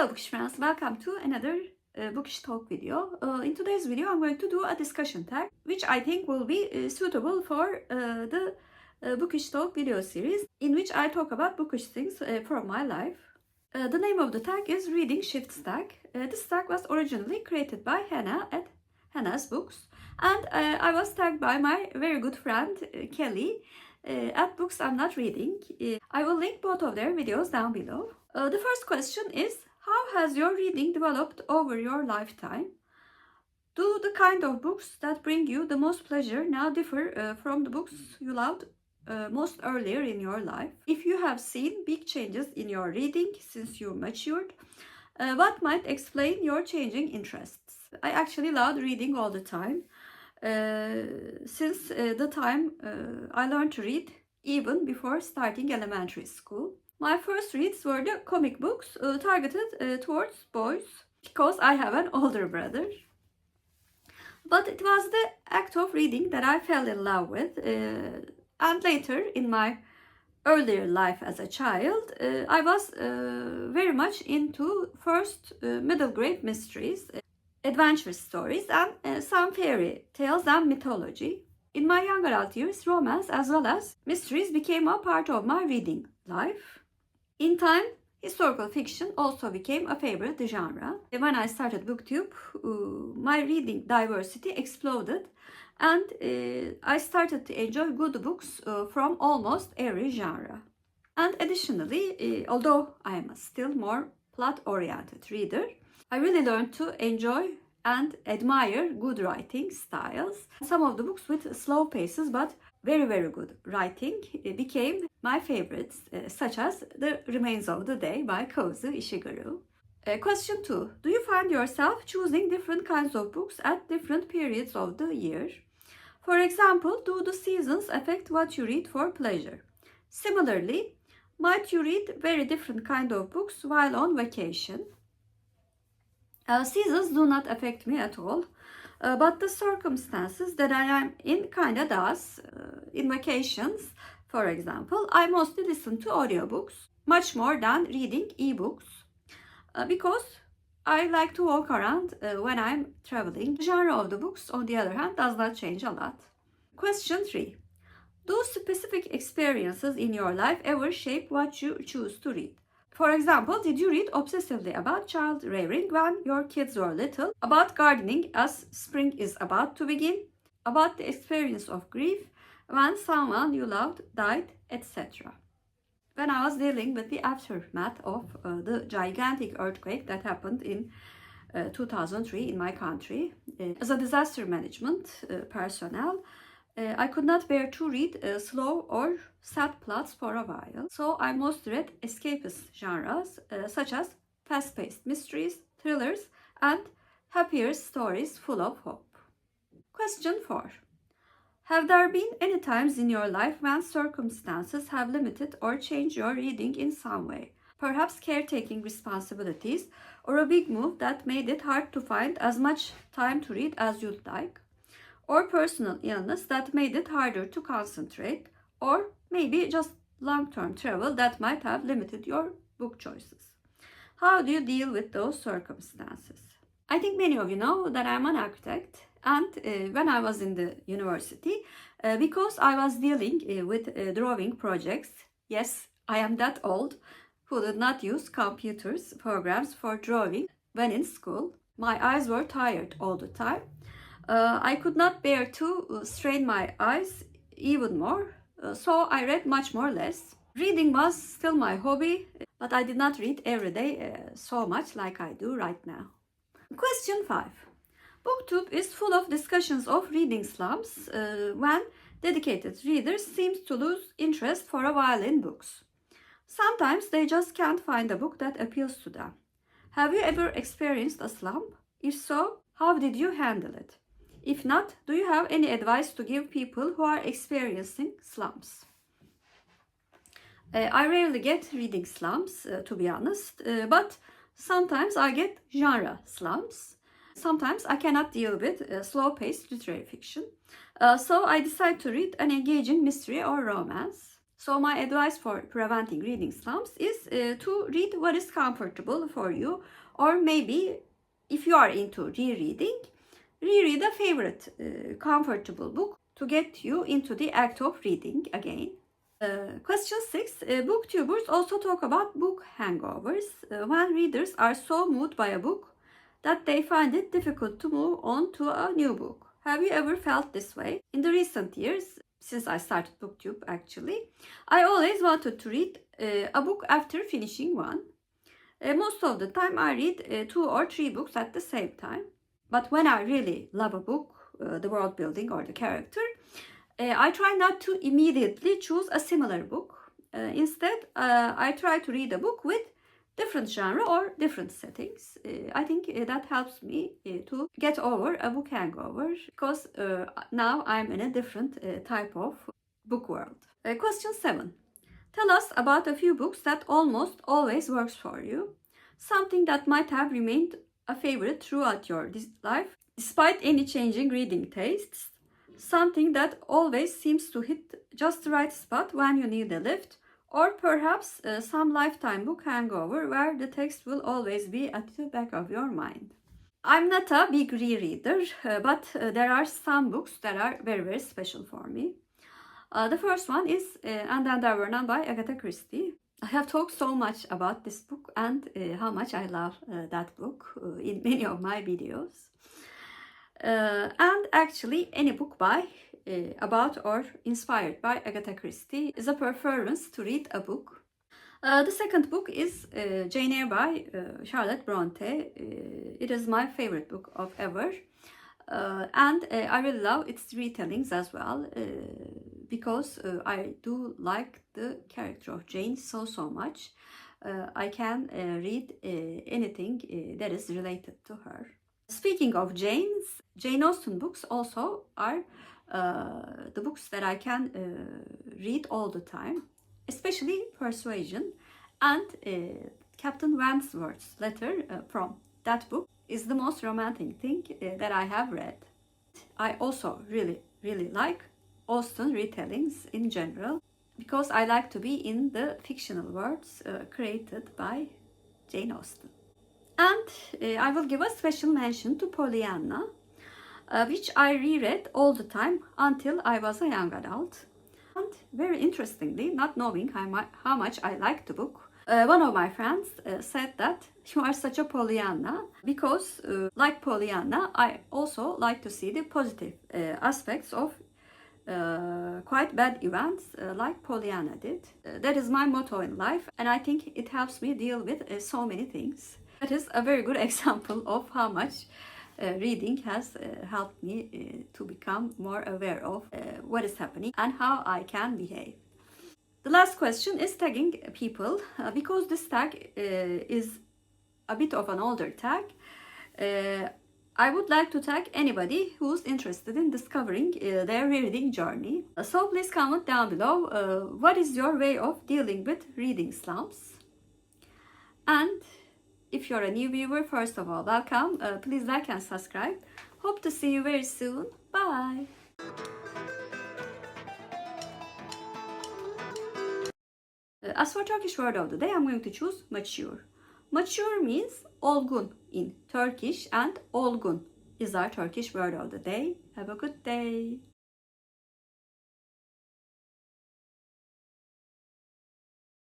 Hello Bookish friends, welcome to another Bookish talk video. In today's video I'm going to do a discussion tag which I think will be suitable for the Bookish talk video series in which I talk about bookish things from my life. The name of the tag is Reading Shifts tag. This tag was originally created by Hannah at Hannah's Books, and I was tagged by my very good friend Kelly at Books I'm Not Reading. I will link both of their videos down below. The first question is, how has your reading developed over your lifetime? Do the kind of books that bring you the most pleasure now differ from the books you loved most earlier in your life? If you have seen big changes in your reading since you matured, what might explain your changing interests? I actually loved reading all the time. Since the time I learned to read, even before starting elementary school. My first reads were the comic books targeted towards boys because I have an older brother. But it was the act of reading that I fell in love with, and later in my earlier life as a child, I was very much into first middle grade mysteries, adventure stories, and some fairy tales and mythology. In my young adult years, romance as well as mysteries became a part of my reading life. In time, historical fiction also became a favorite genre. When I started BookTube, my reading diversity exploded, and I started to enjoy good books from almost every genre. And additionally, although I am a still more plot-oriented reader, I really learned to enjoy and admire good writing styles. Some of the books with slow paces but very good writing became my favorites, such as The Remains of the Day by Kazu Ishiguro. Question 2. Do you find yourself choosing different kinds of books at different periods of the year? For example, do the seasons affect what you read for pleasure? Similarly, might you read very different kind of books while on vacation? Seasons do not affect me at all, but the circumstances that I am in kinda does. In vacations, for example, I mostly listen to audiobooks much more than reading ebooks because I like to walk around when I'm traveling. The genre of the books, on the other hand, does not change a lot. Question 3. Do specific experiences in your life ever shape what you choose to read? For example, did you read obsessively about child rearing when your kids were little, about gardening as spring is about to begin, about the experience of grief when someone you loved died, etc.? When I was dealing with the aftermath of the gigantic earthquake that happened in 2003 in my country, as a disaster management personnel, I could not bear to read slow or sad plots for a while, so I mostly read escapist genres such as fast-paced mysteries, thrillers, and happier stories full of hope. Question 4. Have there been any times in your life when circumstances have limited or changed your reading in some way? Perhaps caretaking responsibilities or a big move that made it hard to find as much time to read as you'd like? Or personal illness that made it harder to concentrate, or maybe just long-term travel that might have limited your book choices. How do you deal with those circumstances? I think many of you know that I'm an architect, and when I was in the university, because I was dealing with drawing projects, yes, I am that old, who did not use computers programs for drawing when in school. My eyes were tired all the time. I could not bear to strain my eyes even more, so I read much more less. Reading was still my hobby, but I did not read every day so much like I do right now. Question 5. BookTube is full of discussions of reading slumps when dedicated readers seem to lose interest for a while in books. Sometimes they just can't find a book that appeals to them. Have you ever experienced a slump? If so, how did you handle it? If not, do you have any advice to give people who are experiencing slumps? I rarely get reading slumps, to be honest, but sometimes I get genre slumps. Sometimes I cannot deal with slow-paced literary fiction, so I decide to read an engaging mystery or romance. So my advice for preventing reading slumps is to read what is comfortable for you, or maybe if you are into rereading, reread a favorite comfortable book to get you into the act of reading again. Question 6. Booktubers also talk about book hangovers, when readers are so moved by a book that they find it difficult to move on to a new book. Have you ever felt this way? In the recent years, since I started BookTube actually, I always wanted to read a book after finishing one. Most of the time I read 2 or 3 books at the same time. But when I really love a book, the world building or the character, I try not to immediately choose a similar book. Instead, I try to read a book with different genre or different settings. I think that helps me to get over a book hangover, because now I'm in a different type of book world. Question 7. Tell us about a few books that almost always works for you. Something that might have remained a favorite throughout your life, despite any changing reading tastes. Something that always seems to hit just the right spot when you need a lift, or perhaps some lifetime book hangover where the text will always be at the back of your mind. I'm not a big rereader, but there are some books that are very, very special for me. The first one is And Then There Were None by Agatha Christie. I have talked so much about this book and how much I love that book in many of my videos. And actually, any book by, about or inspired by Agatha Christie is a preference to read a book. The second book is Jane Eyre by Charlotte Bronte. It is my favorite book of ever. And I really love its retellings as well, because I do like the character of Jane so much. I can read anything that is related to her. Speaking of Jane Austen books also are the books that I can read all the time, especially Persuasion, and Captain Wentworth's letter from that book is the most romantic thing that I have read. I also really like Austen retellings in general, because I like to be in the fictional worlds created by Jane Austen. And I will give a special mention to Pollyanna, which I reread all the time until I was a young adult. And very interestingly, not knowing how much I liked the book, one of my friends said that you are such a Pollyanna, because like Pollyanna, I also like to see the positive aspects of quite bad events like Pollyanna did. That is my motto in life, and I think it helps me deal with so many things. That is a very good example of how much reading has helped me to become more aware of what is happening and how I can behave. The last question is tagging people. Because this tag is a bit of an older tag, I would like to tag anybody who's interested in discovering their reading journey. So please comment down below what is your way of dealing with reading slumps. And if you're a new viewer, first of all, welcome. Please like and subscribe. Hope to see you very soon. Bye. As for Turkish word of the day, I'm going to choose mature. Mature means olgun in Turkish, and olgun is our Turkish word of the day. Have a good day.